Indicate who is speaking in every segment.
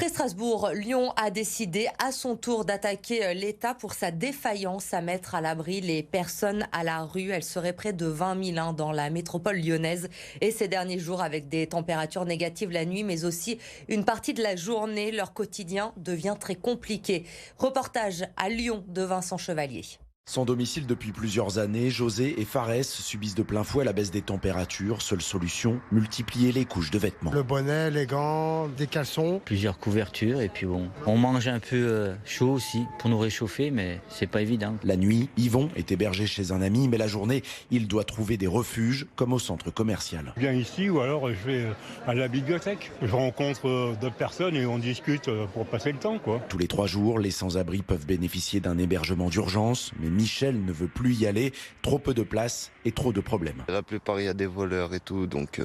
Speaker 1: Après Strasbourg, Lyon a décidé à son tour d'attaquer l'État pour sa défaillance à mettre à l'abri les personnes à la rue. Elles seraient près de 20 000 dans la métropole lyonnaise. Et ces derniers jours, avec des températures négatives la nuit, mais aussi une partie de la journée, leur quotidien devient très compliqué. Reportage à Lyon de Vincent Chevalier.
Speaker 2: Sans domicile depuis plusieurs années, José et Fares subissent de plein fouet la baisse des températures. Seule solution, multiplier les couches de vêtements.
Speaker 3: Le bonnet, les gants, des caleçons.
Speaker 4: Plusieurs couvertures et puis bon, on mange un peu chaud aussi pour nous réchauffer, mais c'est pas évident.
Speaker 2: La nuit, Yvon est hébergé chez un ami, mais la journée, il doit trouver des refuges comme au centre commercial.
Speaker 5: Je viens ici ou alors je vais à la bibliothèque. Je rencontre d'autres personnes et on discute pour passer le temps, quoi.
Speaker 2: Tous les 3 jours, les sans-abri peuvent bénéficier d'un hébergement d'urgence, mais Michel ne veut plus y aller. Trop peu de place et trop de problèmes.
Speaker 6: La plupart, il y a des voleurs et tout, donc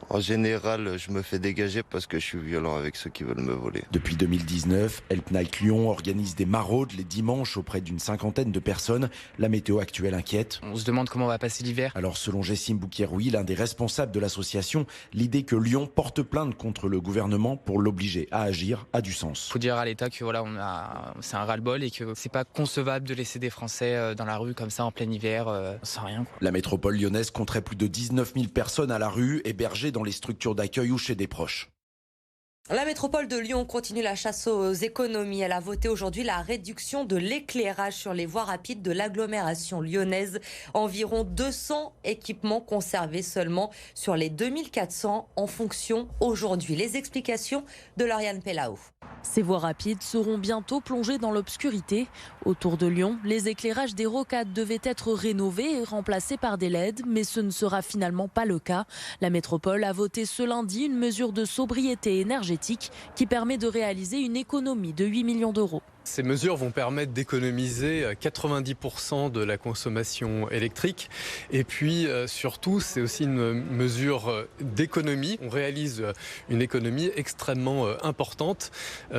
Speaker 6: en général, je me fais dégager parce que je suis violent avec ceux qui veulent me voler.
Speaker 2: Depuis 2019, Help Night Lyon organise des maraudes les dimanches auprès d'une 50aine de personnes. La météo actuelle inquiète.
Speaker 7: On se demande comment on va passer l'hiver.
Speaker 2: Alors selon Jessim Boukieroui, l'un des responsables de l'association, l'idée que Lyon porte plainte contre le gouvernement pour l'obliger à agir a du sens.
Speaker 7: Il faut dire à l'État que voilà, c'est un ras-le-bol et que c'est pas concevable de laisser des Français dans la rue comme ça en plein hiver, sans rien, quoi.
Speaker 2: La métropole lyonnaise compterait plus de 19 000 personnes à la rue, hébergées dans les structures d'accueil ou chez des proches.
Speaker 1: La métropole de Lyon continue la chasse aux économies. Elle a voté aujourd'hui la réduction de l'éclairage sur les voies rapides de l'agglomération lyonnaise. Environ 200 équipements conservés seulement sur les 2400 en fonction aujourd'hui. Les explications de Lauriane Pellao.
Speaker 8: Ces voies rapides seront bientôt plongées dans l'obscurité. Autour de Lyon, les éclairages des rocades devaient être rénovés et remplacés par des LED, mais ce ne sera finalement pas le cas. La métropole a voté ce lundi une mesure de sobriété énergétique qui permet de réaliser une économie de 8 millions d'euros.
Speaker 9: Ces mesures vont permettre d'économiser 90% de la consommation électrique. Et puis surtout, c'est aussi une mesure d'économie. On réalise une économie extrêmement importante.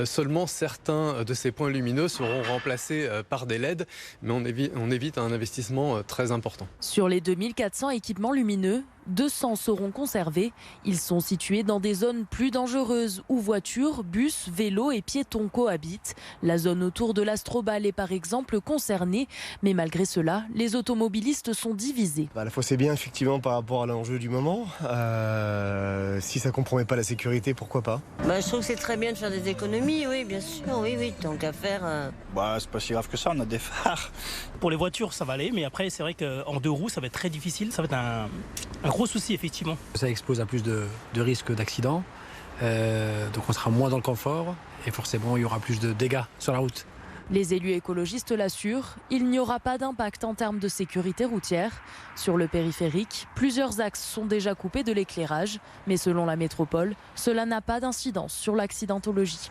Speaker 9: Seulement certains de ces points lumineux seront remplacés par des LED, mais on évite un investissement très important.
Speaker 8: Sur les 2400 équipements lumineux, 200 seront conservés. Ils sont situés dans des zones plus dangereuses où voitures, bus, vélos et piétons cohabitent. La zone autour de l'Astrobal est par exemple concernée. Mais malgré cela, les automobilistes sont divisés.
Speaker 3: À la fois c'est bien effectivement par rapport à l'enjeu du moment. Si ça ne compromet pas la sécurité, pourquoi pas.
Speaker 10: Je trouve que c'est très bien de faire des économies, oui, bien sûr, oui, tant qu'à faire.
Speaker 11: C'est pas si grave que ça, on a des phares.
Speaker 12: Pour les voitures, ça va aller, mais après, c'est vrai qu'en 2 roues, ça va être très difficile. Ça va être un gros souci, effectivement.
Speaker 13: Ça expose à plus de risques d'accidents, donc on sera moins dans le confort et forcément, il y aura plus de dégâts sur la route.
Speaker 8: Les élus écologistes l'assurent, il n'y aura pas d'impact en termes de sécurité routière. Sur le périphérique, plusieurs axes sont déjà coupés de l'éclairage, mais selon la métropole, cela n'a pas d'incidence sur l'accidentologie.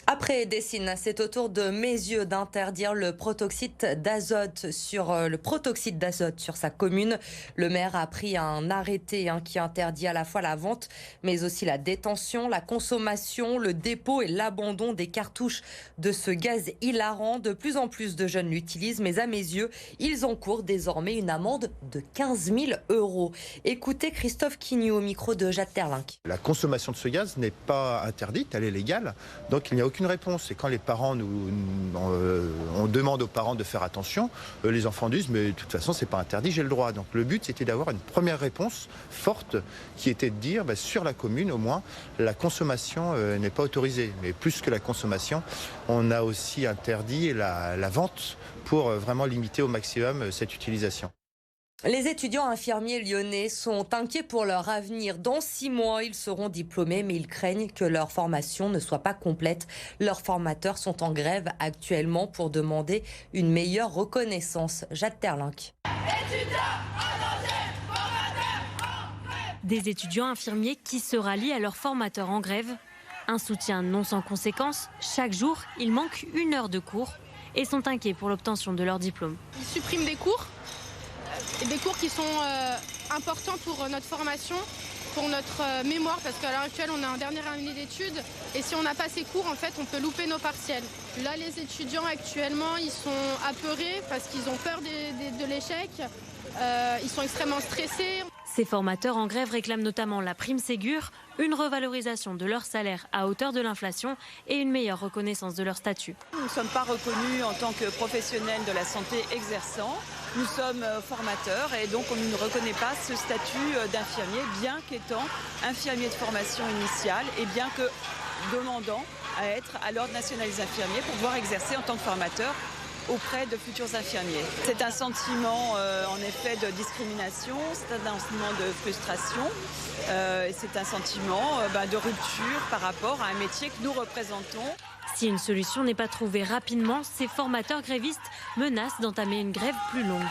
Speaker 1: Après Dessine, c'est au tour de Meyzieux d'interdire le protoxyde d'azote sur sa commune. Le maire a pris un arrêté qui interdit à la fois la vente, mais aussi la détention, la consommation, le dépôt et l'abandon des cartouches de ce gaz hilarant. De plus en plus de jeunes l'utilisent, mais à Meyzieux, ils encourent désormais une amende de 15 000 €. Écoutez Christophe Quignou au micro de Jade Terlinck.
Speaker 14: La consommation de ce gaz n'est pas interdite, elle est légale, donc il n'y a aucune réponse. Et quand les parents on demande aux parents de faire attention, les enfants disent mais de toute façon c'est pas interdit, j'ai le droit. Donc le but c'était d'avoir une première réponse forte qui était de dire sur la commune au moins la consommation n'est pas autorisée. Mais plus que la consommation, on a aussi interdit la vente pour vraiment limiter au maximum cette utilisation.
Speaker 1: Les étudiants infirmiers lyonnais sont inquiets pour leur avenir. Dans 6 mois, ils seront diplômés, mais ils craignent que leur formation ne soit pas complète. Leurs formateurs sont en grève actuellement pour demander une meilleure reconnaissance. Jade Terlinck.
Speaker 15: Des étudiants infirmiers qui se rallient à leurs formateurs en grève. Un soutien non sans conséquence. Chaque jour, il manque 1 heure de cours et sont inquiets pour l'obtention de leur diplôme.
Speaker 16: Ils suppriment des cours. Et des cours qui sont importants pour notre formation, pour notre mémoire, parce qu'à l'heure actuelle, on est en dernière année d'études. Et si on n'a pas ces cours, en fait, on peut louper nos partiels. Là, les étudiants, actuellement, ils sont apeurés parce qu'ils ont peur de l'échec. ils sont extrêmement stressés.
Speaker 15: Ces formateurs en grève réclament notamment la prime Ségur, une revalorisation de leur salaire à hauteur de l'inflation et une meilleure reconnaissance de leur statut.
Speaker 17: Nous ne sommes pas reconnus en tant que professionnels de la santé exerçants. Nous sommes formateurs et donc on ne reconnaît pas ce statut d'infirmier, bien qu'étant infirmier de formation initiale et bien que demandant à être à l'Ordre national des infirmiers pour pouvoir exercer en tant que formateur auprès de futurs infirmiers. C'est un sentiment en effet de discrimination, c'est un sentiment de frustration, c'est un sentiment de rupture par rapport à un métier que nous représentons.
Speaker 15: Si une solution n'est pas trouvée rapidement, ces formateurs grévistes menacent d'entamer une grève plus longue.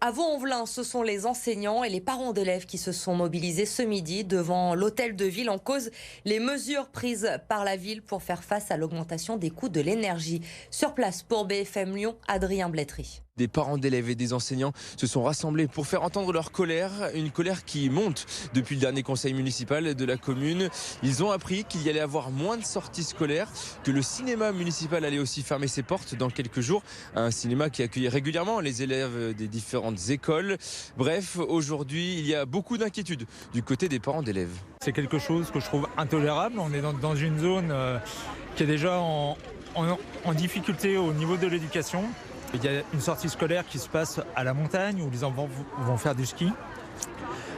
Speaker 1: À Vaux-en-Velin, ce sont les enseignants et les parents d'élèves qui se sont mobilisés ce midi devant l'hôtel de ville en cause les mesures prises par la ville pour faire face à l'augmentation des coûts de l'énergie. Sur place pour BFM Lyon, Adrien Blétry.
Speaker 18: Des parents d'élèves et des enseignants se sont rassemblés pour faire entendre leur colère, une colère qui monte depuis le dernier conseil municipal de la commune. Ils ont appris qu'il y allait avoir moins de sorties scolaires, que le cinéma municipal allait aussi fermer ses portes dans quelques jours, un cinéma qui accueillait régulièrement les élèves des différentes écoles. Bref, aujourd'hui, il y a beaucoup d'inquiétudes du côté des parents d'élèves.
Speaker 19: C'est quelque chose que je trouve intolérable. On est dans une zone qui est déjà en difficulté au niveau de l'éducation. Il y a une sortie scolaire qui se passe à la montagne où les enfants vont faire du ski.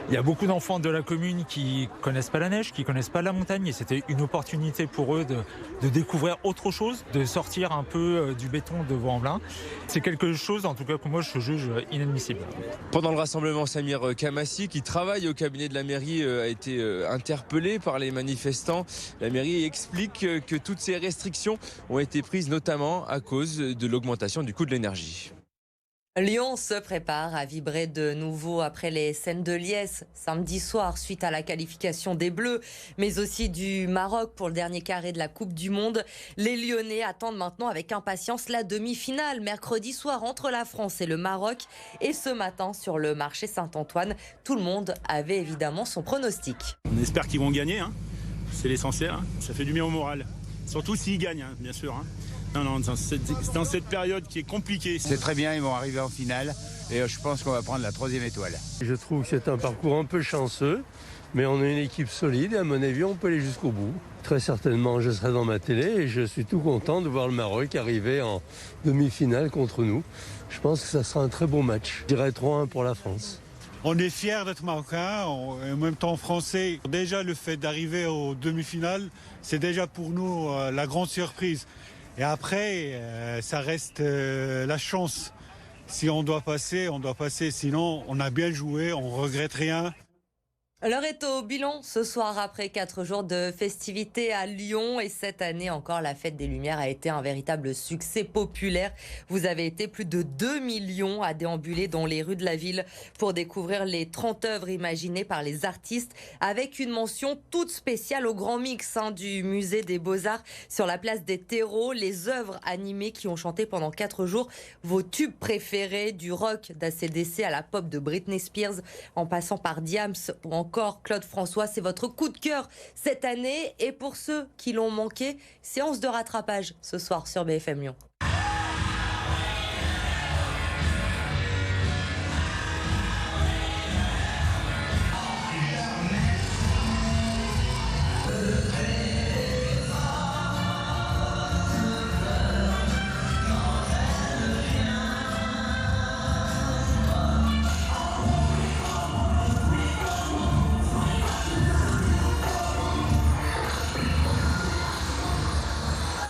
Speaker 19: Il y a beaucoup d'enfants de la commune qui connaissent pas la neige, qui connaissent pas la montagne et c'était une opportunité pour eux de découvrir autre chose, de sortir un peu du béton de Vaux-en-Velin. C'est quelque chose en tout cas que moi je juge inadmissible.
Speaker 18: Pendant le rassemblement, Samir Kamassi, qui travaille au cabinet de la mairie, a été interpellé par les manifestants. La mairie explique que toutes ces restrictions ont été prises notamment à cause de l'augmentation du coût de l'énergie.
Speaker 1: Lyon se prépare à vibrer de nouveau après les scènes de liesse samedi soir suite à la qualification des Bleus, mais aussi du Maroc pour le dernier carré de la Coupe du Monde. Les Lyonnais attendent maintenant avec impatience la demi-finale mercredi soir entre la France et le Maroc. Et ce matin sur le marché Saint-Antoine, tout le monde avait évidemment son pronostic.
Speaker 20: On espère qu'ils vont gagner, c'est l'essentiel, ça fait du bien au moral. Surtout s'ils gagnent, bien sûr. Non, dans cette période qui est compliquée.
Speaker 21: C'est très bien, ils vont arriver en finale et je pense qu'on va prendre la 3e étoile.
Speaker 22: Je trouve que c'est un parcours un peu chanceux, mais on est une équipe solide et à mon avis on peut aller jusqu'au bout. Très certainement je serai dans ma télé et je suis tout content de voir le Maroc arriver en demi-finale contre nous. Je pense que ça sera un très beau match. Je dirais 3-1 pour la France.
Speaker 5: On est fiers d'être marocains, en même temps français. Déjà le fait d'arriver aux demi-finales, c'est déjà pour nous la grande surprise. Et après, ça reste la chance. Si on doit passer, on doit passer. Sinon, on a bien joué, on regrette rien.
Speaker 1: L'heure est au bilan ce soir après 4 jours de festivités à Lyon. Et cette année encore, la Fête des Lumières a été un véritable succès populaire. Vous avez été plus de 2 millions à déambuler dans les rues de la ville pour découvrir les 30 œuvres imaginées par les artistes, avec une mention toute spéciale au grand mix du musée des Beaux-Arts sur la place des terreaux. Les œuvres animées qui ont chanté pendant 4 jours vos tubes préférés, du rock d'ACDC à la pop de Britney Spears, en passant par Diams ou encore Claude François. C'est votre coup de cœur cette année. Et pour ceux qui l'ont manqué, séance de rattrapage ce soir sur BFM Lyon.